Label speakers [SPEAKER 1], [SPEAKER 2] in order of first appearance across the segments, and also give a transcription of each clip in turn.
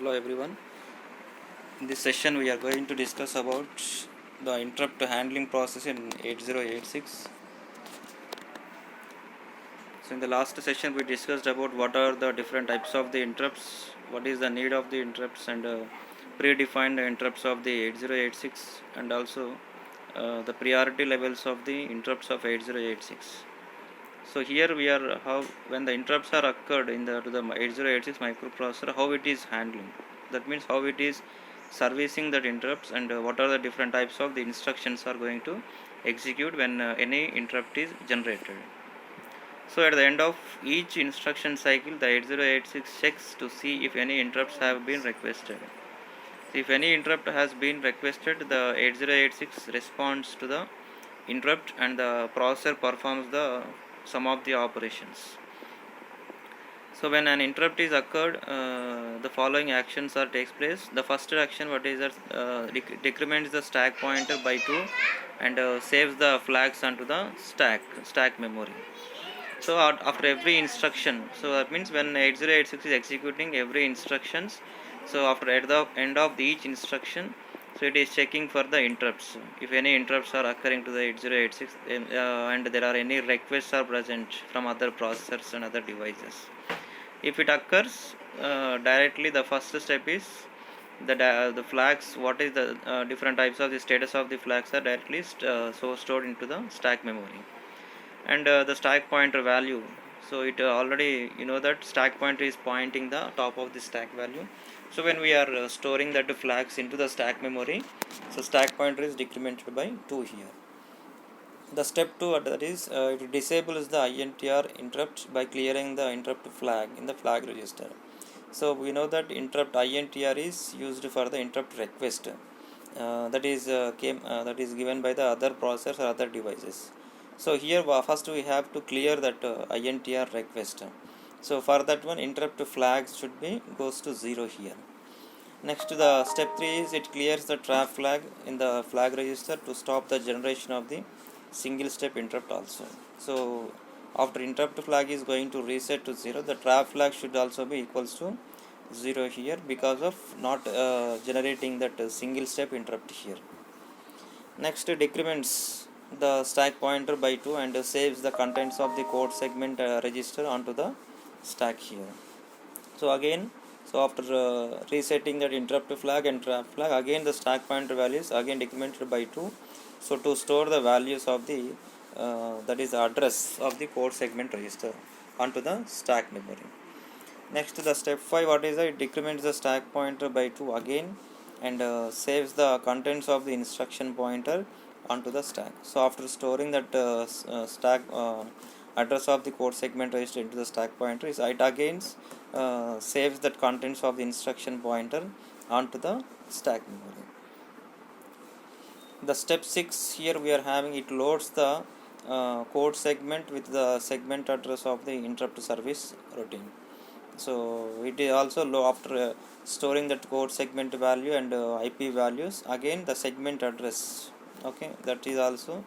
[SPEAKER 1] Hello everyone. In this session we are going to discuss about the interrupt handling process in 8086. So in the last session we discussed about what are the different types of the interrupts, what is the need of the interrupts, and predefined interrupts of the 8086, and also the priority levels of the interrupts of 8086. So here we are how when the interrupts are occurred in the to the 8086 microprocessor, how it is handling. That means how it is servicing that interrupts, and what are the different types of the instructions are going to execute when any interrupt is generated. So at the end of each instruction cycle, the 8086 checks to see if any interrupts have been requested. So if any interrupt has been requested, the 8086 responds to the interrupt and the processor performs the some of the operations. So when an interrupt is occurred, the following actions are takes place. The first action, what is that, decrements the stack pointer by 2 and saves the flags onto the stack memory. So after every instruction, so that means when 8086 is executing every instructions, so after at the end of each instruction, so it is checking for the interrupts. If any interrupts are occurring to the 8086 and there are any requests are present from other processors and other devices. If it occurs directly, the first step is the flags. What is the different types of the status of the flags are directly so stored into the stack memory, and the stack pointer value. So it already that stack pointer is pointing the top of the stack value. So when we are storing that flags into the stack memory, so stack pointer is decremented by 2 here. The step 2, that is it disables the INTR interrupt by clearing the interrupt flag in the flag register. So we know that interrupt INTR is used for the interrupt request that is given by the other processors or other devices. So here first we have to clear that INTR request. So for that one, interrupt flags should be goes to 0 here. Next, the step 3 is it clears the trap flag in the flag register to stop the generation of the single step interrupt also. So after interrupt flag is going to reset to 0, the trap flag should also be equals to 0 here because of not generating that single step interrupt here. Next, decrements the stack pointer by 2 and saves the contents of the code segment register onto the stack here. So again, so after resetting that interrupt flag and trap flag, again the stack pointer values again decremented by 2. So to store the values of the that is address of the code segment register onto the stack memory. Next, the step 5, what is that? It decrements the stack pointer by 2 again and saves the contents of the instruction pointer onto the stack. So after storing that stack address of the code segment register into the stack pointer, is it again saves that contents of the instruction pointer onto the stack memory. The step 6, here we are having it loads the code segment with the segment address of the interrupt service routine. So it is also low after storing that code segment value and IP values, again the segment address, okay, that is also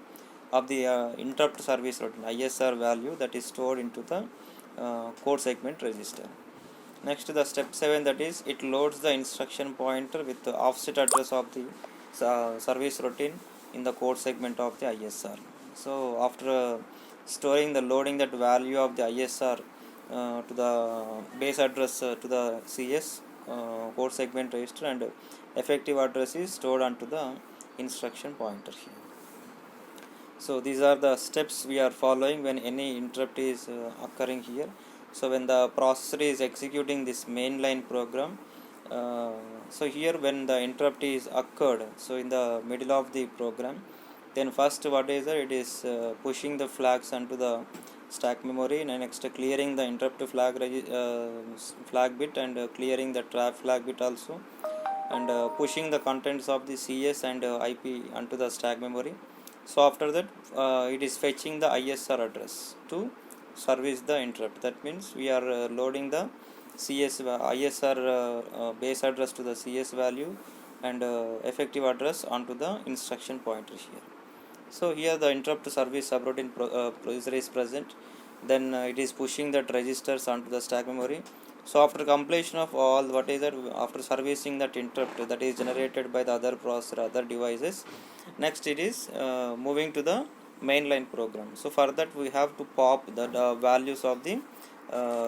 [SPEAKER 1] of the interrupt service routine ISR value that is stored into the code segment register. Next, the step 7, that is it loads the instruction pointer with the offset address of the service routine in the code segment of the ISR. So after storing the loading that value of the ISR to the base address to the CS code segment register, and effective address is stored onto the instruction pointer here. So these are the steps we are following when any interrupt is occurring here. So when the processor is executing this mainline program, so here when the interrupt is occurred, so in the middle of the program, then first what is that, it is pushing the flags onto the stack memory, and next clearing the interrupt flag bit and clearing the trap flag bit also, and pushing the contents of the CS and IP onto the stack memory. So after that it is fetching the ISR address to service the interrupt. That means we are loading the CS ISR base address to the CS value and effective address onto the instruction pointer here. So here the interrupt service subroutine procedure is present. Then it is pushing that registers onto the stack memory. So after completion of all, what is that, after servicing that interrupt that is generated by the other processor, other devices, next it is moving to the mainline program. So for that we have to pop the values of the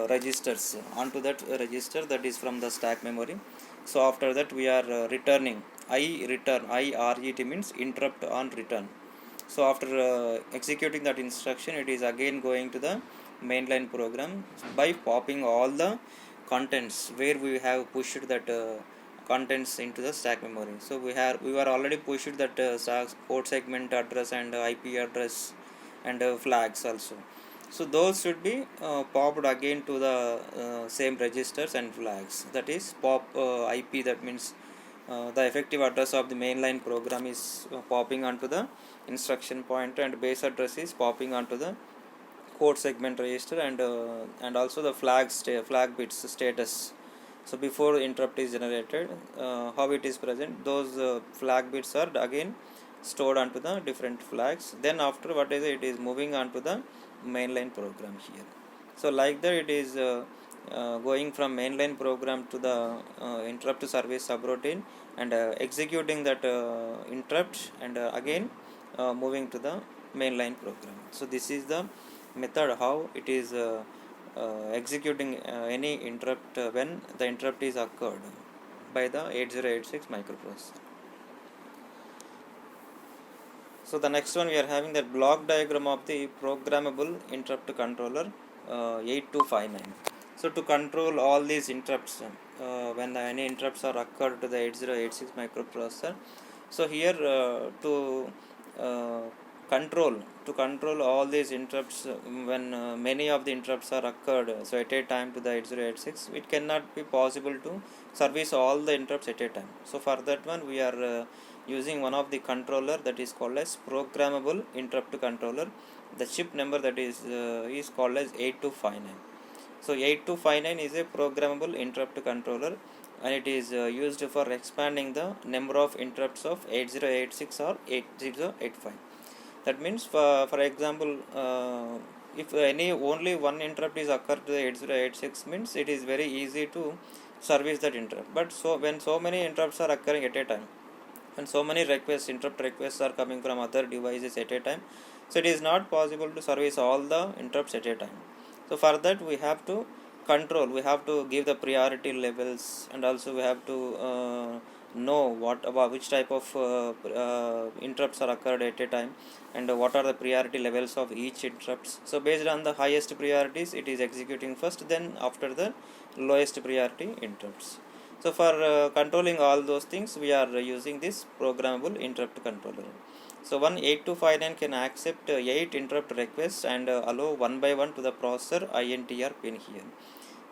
[SPEAKER 1] registers onto that register that is from the stack memory. So after that we are returning IRET means interrupt on return. So after executing that instruction, it is again going to the mainline program by popping all the contents where we have pushed that contents into the stack memory. So we were already pushed that port segment address and IP address and flags also. So those should be popped again to the same registers and flags. That is pop IP, that means the effective address of the mainline program is popping onto the instruction pointer, and base address is popping onto the code segment register, and also the flag bits status. So before interrupt is generated, how it is present, those flag bits are again stored onto the different flags. Then after, what is it is moving onto the mainline program here. So like that it is going from mainline program to the interrupt service subroutine, and executing that interrupt, and again moving to the mainline program. So this is the method how it is executing any interrupt when the interrupt is occurred by the 8086 microprocessor. So the next one, we are having that block diagram of the programmable interrupt controller 8259. So to control all these interrupts, when any interrupts are occurred to the 8086 microprocessor, so here uh, control to control all these interrupts, when many of the interrupts are occurred so at a time to the 8086, it cannot be possible to service all the interrupts at a time. So for that one, we are using one of the controller that is called as programmable interrupt controller. The chip number that is called as 8259. So 8259 is a programmable interrupt controller, and it is used for expanding the number of interrupts of 8086 or 8085. That means, for example, if any only one interrupt is occurred to the 8086, means it is very easy to service that interrupt. But so when so many interrupts are occurring at a time, and so many interrupt requests are coming from other devices at a time, so it is not possible to service all the interrupts at a time. So for that, we have to we have to give the priority levels, and also we have to know what about which type of interrupts are occurred at a time, and what are the priority levels of each interrupts. So based on the highest priorities, it is executing first, then after the lowest priority interrupts. So for controlling all those things, we are using this programmable interrupt controller. So one 8259 can accept 8 interrupt requests and allow one by one to the processor INTR pin here.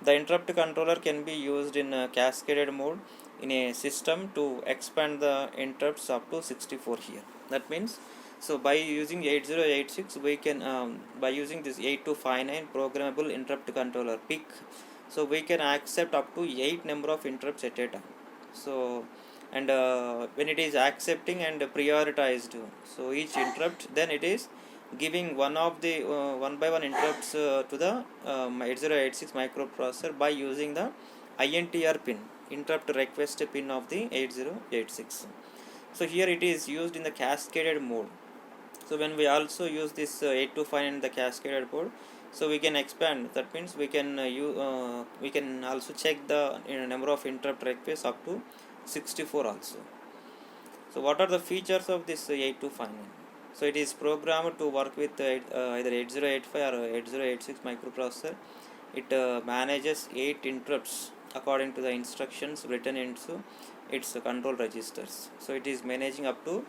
[SPEAKER 1] The interrupt controller can be used in cascaded mode in a system to expand the interrupts up to 64 here. That means, so by using 8086, we can by using this 8259 programmable interrupt controller PIC, so we can accept up to 8 number of interrupts at a time. So, and when it is accepting and prioritized, so each interrupt, then it is giving one of the one by one interrupts to the 8086 microprocessor by using the INTR pin, interrupt request pin of the 8086. So here it is used in the cascaded mode. So when we also use this 8259 in the cascaded mode, so we can expand. That means we can we can also check the number of interrupt requests up to 64 also. So what are the features of this 8259? So it is programmed to work with either 8085 or 8086 microprocessor. It manages 8 interrupts according to the instructions written into its control registers. So it is managing up to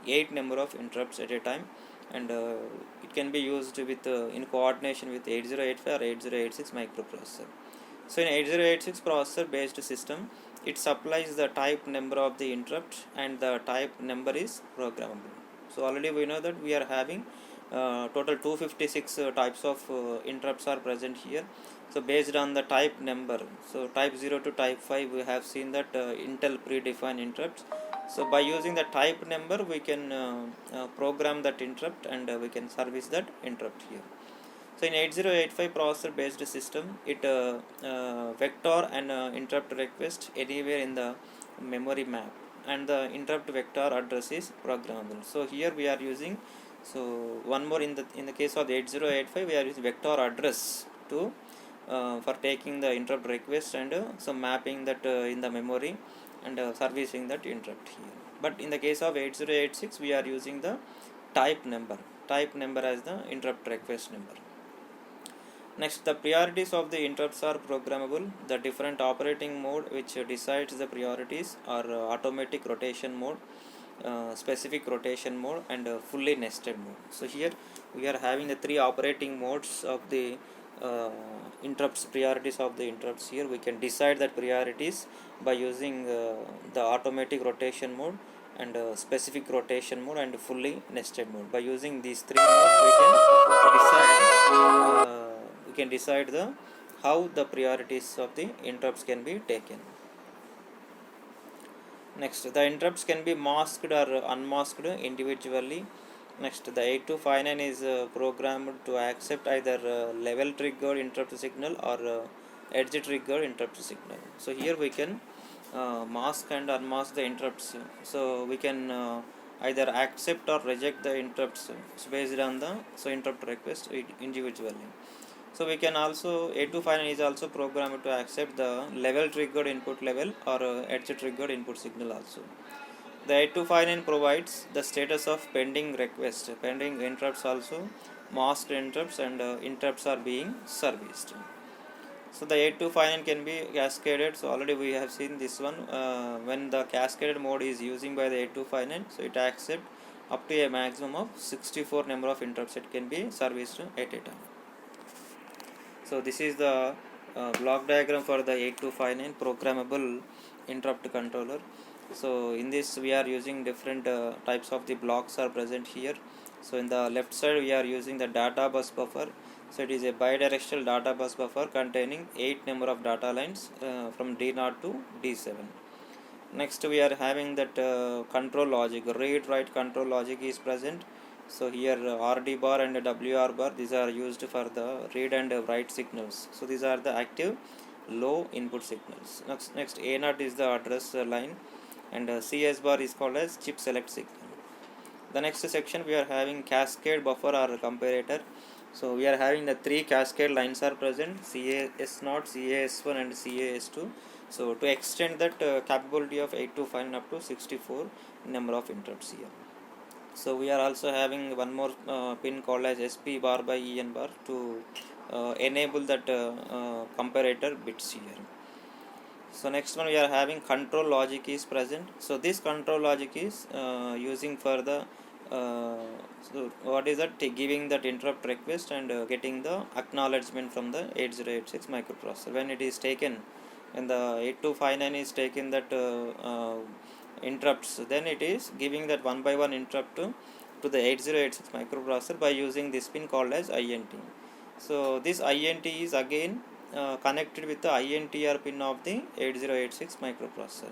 [SPEAKER 1] 8 number of interrupts at a time, and it can be used with in coordination with 8085 or 8086 microprocessor. So in 8086 processor based system, it supplies the type number of the interrupt, and the type number is programmable. So already we know that we are having total 256 types of interrupts are present here. So based on the type number, so type 0 to type 5, we have seen that Intel predefined interrupts. So by using the type number, we can program that interrupt, and we can service that interrupt here. So in 8085 processor based system, it vector and interrupt request anywhere in the memory map, and the interrupt vector address is programmable. So here we are using, so one more, in the case of the 8085 we are using vector address to for taking the interrupt request and so mapping that in the memory and servicing that interrupt here. But in the case of 8086 we are using the type number as the interrupt request number. Next, the priorities of the interrupts are programmable. The different operating mode which decides the priorities are automatic rotation mode, specific rotation mode, and fully nested mode. So here we are having the three operating modes of the interrupts, priorities of the interrupts. Here we can decide that priorities by using the automatic rotation mode and specific rotation mode and fully nested mode. By using these three modes we can decide the how the priorities of the interrupts can be taken. Next, the interrupts can be masked or unmasked individually. Next, the 8259 is programmed to accept either level triggered interrupt signal or edge triggered interrupt signal. So here we can mask and unmask the interrupts. So we can either accept or reject the interrupts based on the interrupt request individually. So we can also, 8259 is also programmed to accept the level triggered input level or edge triggered input signal also. The 8259 provides the status of pending request, pending interrupts also, masked interrupts, and interrupts are being serviced. So the 8259 can be cascaded. So already we have seen this one. When the cascaded mode is using by the 8259, so it accepts up to a maximum of 64 number of interrupts. It can be serviced at a time. So this is the block diagram for the 8259 programmable interrupt controller. So in this we are using different types of the blocks are present here. So in the left side we are using the data bus buffer. So it is a bidirectional data bus buffer containing 8 number of data lines from D0 to D7. Next we are having that control logic, read write control logic is present. So here RD bar and WR bar, these are used for the read and write signals. So these are the active low input signals. Next A0 is the address line, and CS bar is called as chip select signal. The next section we are having cascade buffer or comparator. So we are having the three cascade lines are present, CAS0, CAS1 and CAS2. So to extend that capability of 8259 up to 64 number of interrupts here. So we are also having one more pin called as SP bar by EN bar to enable that comparator bits here. So next one we are having control logic is present. So this control logic is using for the so what is that, giving that interrupt request and getting the acknowledgement from the 8086 microprocessor. When it is taken, when the 8259 is taken that interrupts, then it is giving that one by one interrupt to the 8086 microprocessor by using this pin called as INT. So this INT is again connected with the INTR pin of the 8086 microprocessor.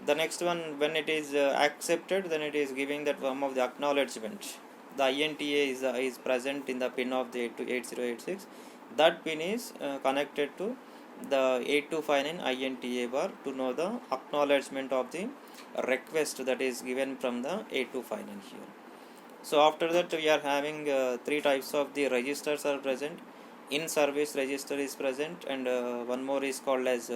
[SPEAKER 1] The next one, when it is accepted, then it is giving that one of the acknowledgement. The INTA is present in the pin of the 8086. That pin is connected to the 8259 INTA bar to know the acknowledgement of the request that is given from the 8259 here. So after that we are having three types of the registers are present. In service register is present, and one more is called as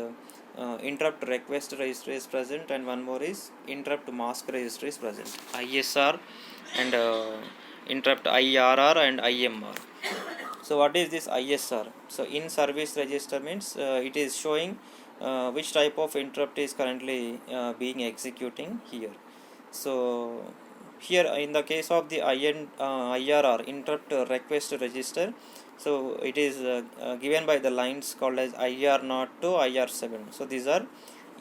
[SPEAKER 1] interrupt request register is present, and one more is interrupt mask register is present, ISR and interrupt IRR and IMR. So what is this ISR? So in service register means it is showing which type of interrupt is currently being executing here. So here in the case of the IRR, interrupt request register, so it is given by the lines called as IR0 to IR7. So these are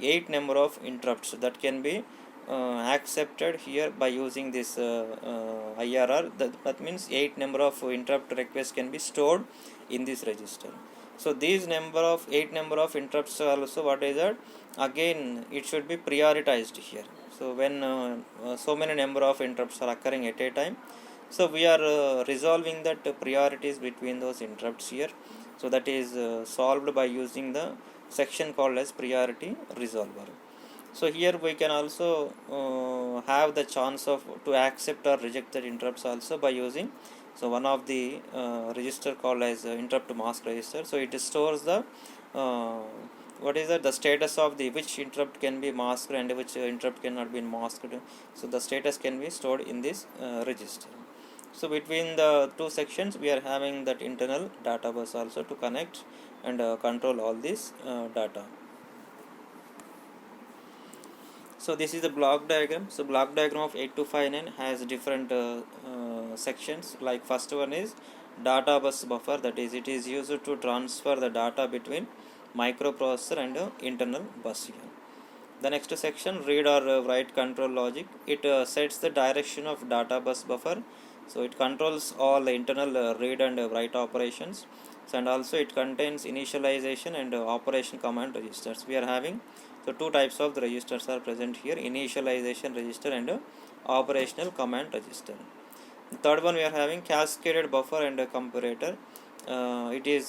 [SPEAKER 1] 8 number of interrupts that can be accepted here by using this IRR. That means 8 number of interrupt requests can be stored in this register. So these 8 number of interrupts also, what is that? Again it should be prioritized here. So when so many number of interrupts are occurring at a time, So we are resolving that priorities between those interrupts here. So that is solved by using the section called as priority resolver. So here we can also have the chance of to accept or reject the interrupts also by using so one of the register called as interrupt mask register. So it stores the what is that, the status of the which interrupt can be masked and which interrupt cannot be masked. So the status can be stored in this register. So between the two sections we are having that internal data bus also to connect and control all this data. So this is the block diagram. So block diagram of 8259 has different sections. Like first one is data bus buffer, that is it is used to transfer the data between microprocessor and internal bus here. The next section, read or write control logic. It sets the direction of data bus buffer. So it controls all the internal read and write operations. So and also it contains initialization and operation command registers. We are having so two types of the registers are present here: initialization register and operational command register. The third one we are having cascaded buffer and comparator. It is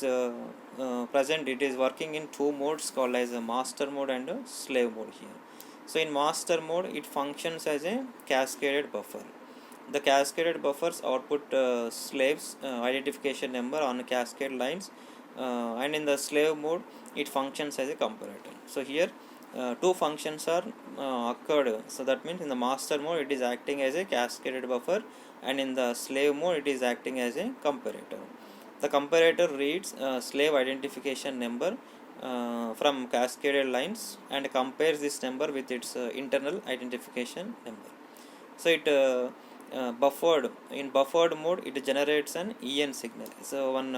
[SPEAKER 1] present, it is working in two modes called as a master mode and a slave mode here. So in master mode it functions as a cascaded buffer. The cascaded buffers output slaves identification number on cascade lines, and in the slave mode it functions as a comparator. So here two functions are occurred. So that means in the master mode it is acting as a cascaded buffer, and in the slave mode it is acting as a comparator. The comparator reads slave identification number from cascaded lines and compares this number with its internal identification number. So it buffered in buffered mode it generates an en signal. So one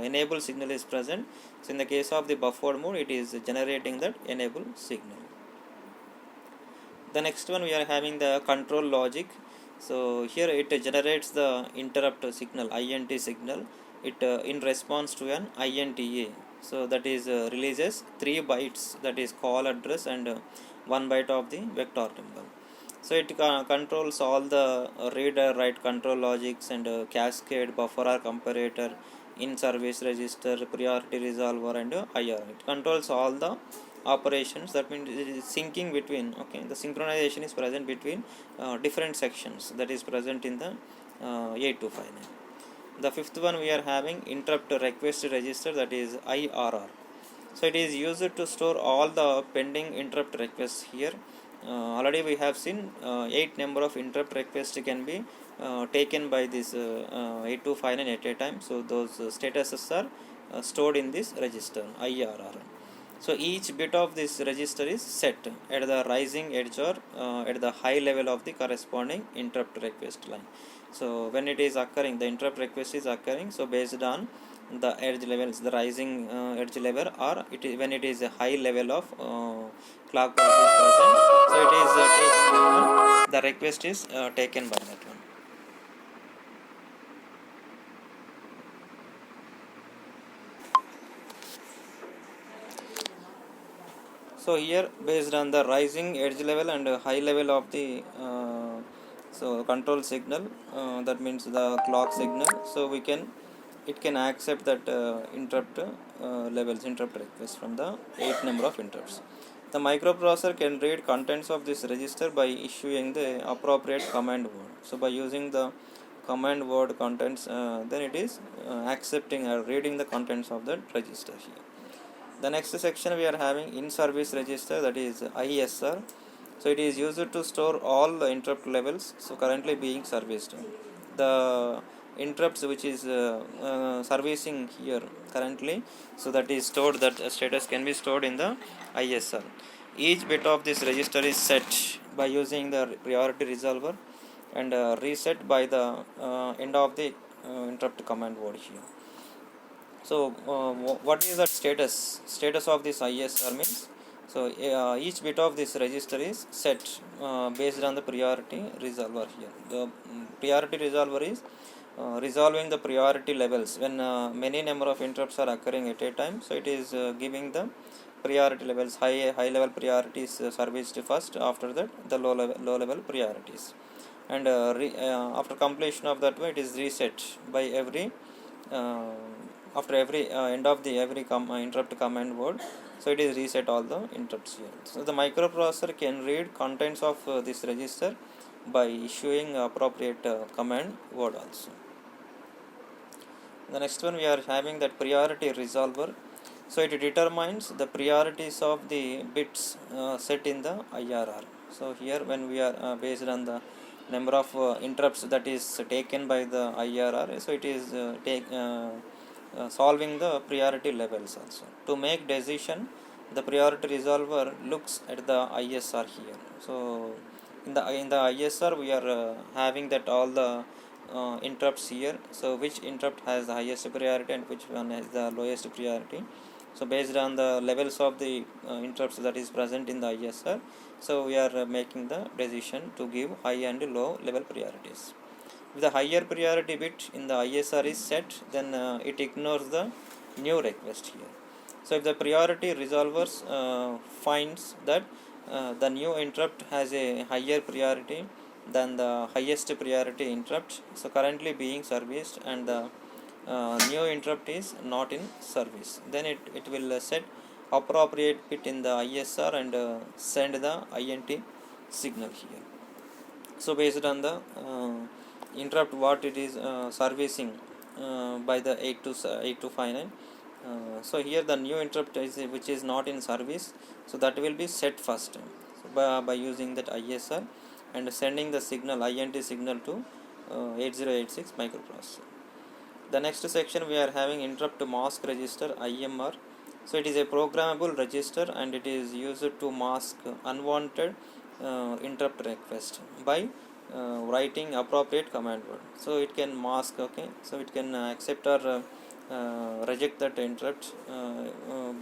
[SPEAKER 1] enable signal is present. So in the case of the buffered mode it is generating that enable signal. The next one we are having the control logic. So here it generates the interrupt signal, INT signal, it in response to an INTA. So that is releases 3 bytes, that is call address, and 1 byte of the vector number. So it controls all the read or write control logics and cascade, buffer or comparator, in service register, priority resolver, and IR. It controls all the operations. That means it is syncing between, okay, the synchronization is present between different sections that is present in the 8259. The fifth one we are having interrupt request register, that is IRR. So it is used to store all the pending interrupt requests here. Already we have seen 8 number of interrupt requests can be taken by this 8259 at a time. So those statuses are stored in this register IRR. So each bit of this register is set at the rising edge or at the high level of the corresponding interrupt request line. So when it is occurring, the interrupt request is occurring, so based on the edge levels, the rising edge level, or it is when it is a high level of clock pulse is present, so it is taken that one, the request is taken by that one. So here based on the rising edge level and high level of the so control signal, that means the clock signal, so we can it can accept that interrupt levels, interrupt requests from the 8 number of interrupts. The microprocessor can read contents of this register by issuing the appropriate command word. So by using the command word contents, then it is accepting or reading the contents of that register here. The next section we are having in service register, that is ISR. So it is used to store all the interrupt levels so currently being serviced. The interrupts which is servicing here currently, so that is stored, that status can be stored in the ISR. Each bit of this register is set by using the priority resolver and reset by the end of the interrupt command word here. So what is the status of this ISR means, so each bit of this register is set based on the priority resolver here. The priority resolver is resolving the priority levels when many number of interrupts are occurring at a time. So it is giving the priority levels, high level priorities serviced first, after that the low level priorities. and after completion of that one, it is reset by every uh, after every end of the every interrupt command word. So it is reset all the interrupts here. So the microprocessor can read contents of this register by issuing appropriate command word also. The next one we are having that priority resolver. So it determines the priorities of the bits set in the IRR. So here when we are based on the number of interrupts that is taken by the IRR, so it is solving the priority levels also. To make decision, the priority resolver looks at the ISR here. So in the ISR we are having that all the interrupts here. So which interrupt has the highest priority and which one has the lowest priority. So based on the levels of the interrupts that is present in the ISR, so we are making the decision to give high and low level priorities. If the higher priority bit in the ISR is set, then it ignores the new request here. So if the priority resolvers finds that the new interrupt has a higher priority than the highest priority interrupt, so currently being serviced, and the new interrupt is not in service, then it will set appropriate bit in the ISR and send the INT signal here. So based on the interrupt what it is servicing by the 8259, so here the new interrupt is which is not in service, so that will be set first, so by using that ISR and sending the signal INT signal to 8086 microprocessor. The next section we are having interrupt mask register IMR. So it is a programmable register and it is used to mask unwanted interrupt request by writing appropriate command word. So it can mask, okay, so it can accept or reject that interrupt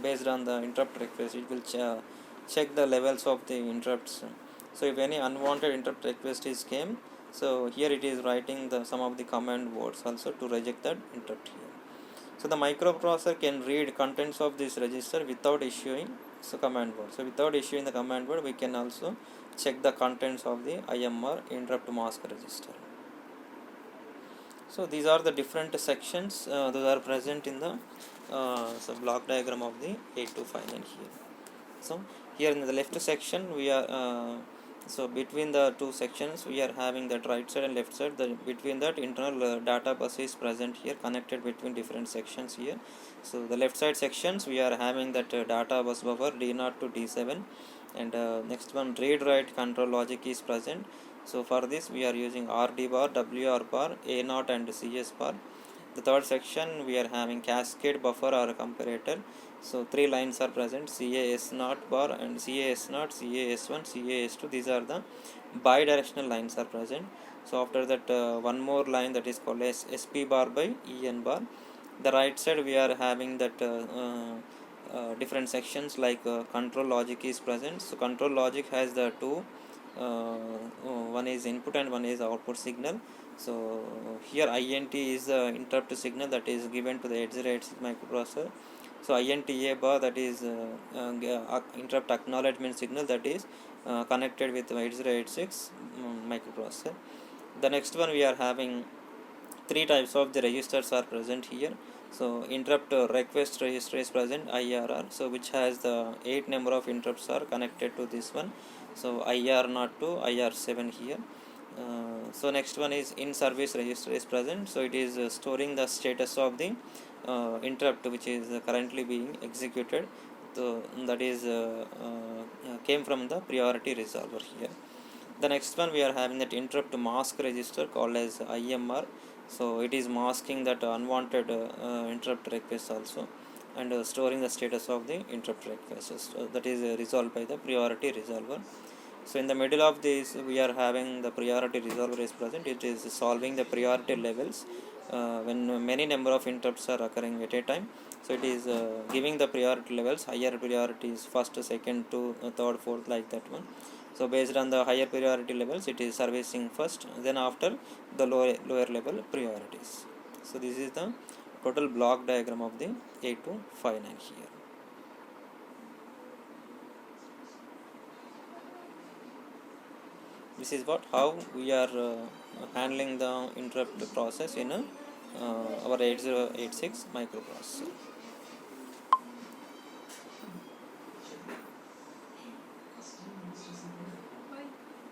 [SPEAKER 1] based on the interrupt request. It will check the levels of the interrupts. So if any unwanted interrupt request is came, so here it is writing the some of the command words also to reject that interrupt here. So the microprocessor can read contents of this register without issuing command word. So without issuing the command word, we can also check the contents of the IMR interrupt mask register. So these are the different sections those are present in the block diagram of the 8259 here. So here in the left section we are so between the two sections we are having that right side and left side. Between that internal data bus is present here, connected between different sections here. So the left side sections we are having that data bus buffer D0 to D7, and next one read write control logic is present. So for this we are using RD bar, WR bar, A0 and CS bar. The third section we are having cascade buffer or comparator. So three lines are present, CAS0 bar and CAS0, CAS1, CAS2. These are the bidirectional lines are present. So after that one more line that is called as SP bar by EN bar. The right side we are having that different sections like control logic is present. So control logic has the two one is input and one is output signal. So here INT is the interrupt signal that is given to the 8086 microprocessor. So INT A bar, that is interrupt acknowledgement signal, that is connected with 8086 microprocessor. The next one we are having three types of the registers are present here. So interrupt request register is present, IRR, so which has the 8 number of interrupts are connected to this one. So IR0 to IR7 here. So next one is in service register is present. So it is storing the status of the interrupt which is currently being executed. So that is came from the priority resolver here. The next one we are having that interrupt mask register called as IMR. So it is masking that unwanted interrupt request also, and storing the status of the interrupt requests. That is resolved by the priority resolver. So in the middle of this we are having the priority resolver is present. It is solving the priority levels when many number of interrupts are occurring at a time. So it is giving the priority levels, higher priorities first, second to third, fourth, like that one. So based on the higher priority levels it is servicing first, then after the lower level priorities. So this is the total block diagram of the 8259 here. This is what how we are handling the interrupt process in our 8086 microprocessor.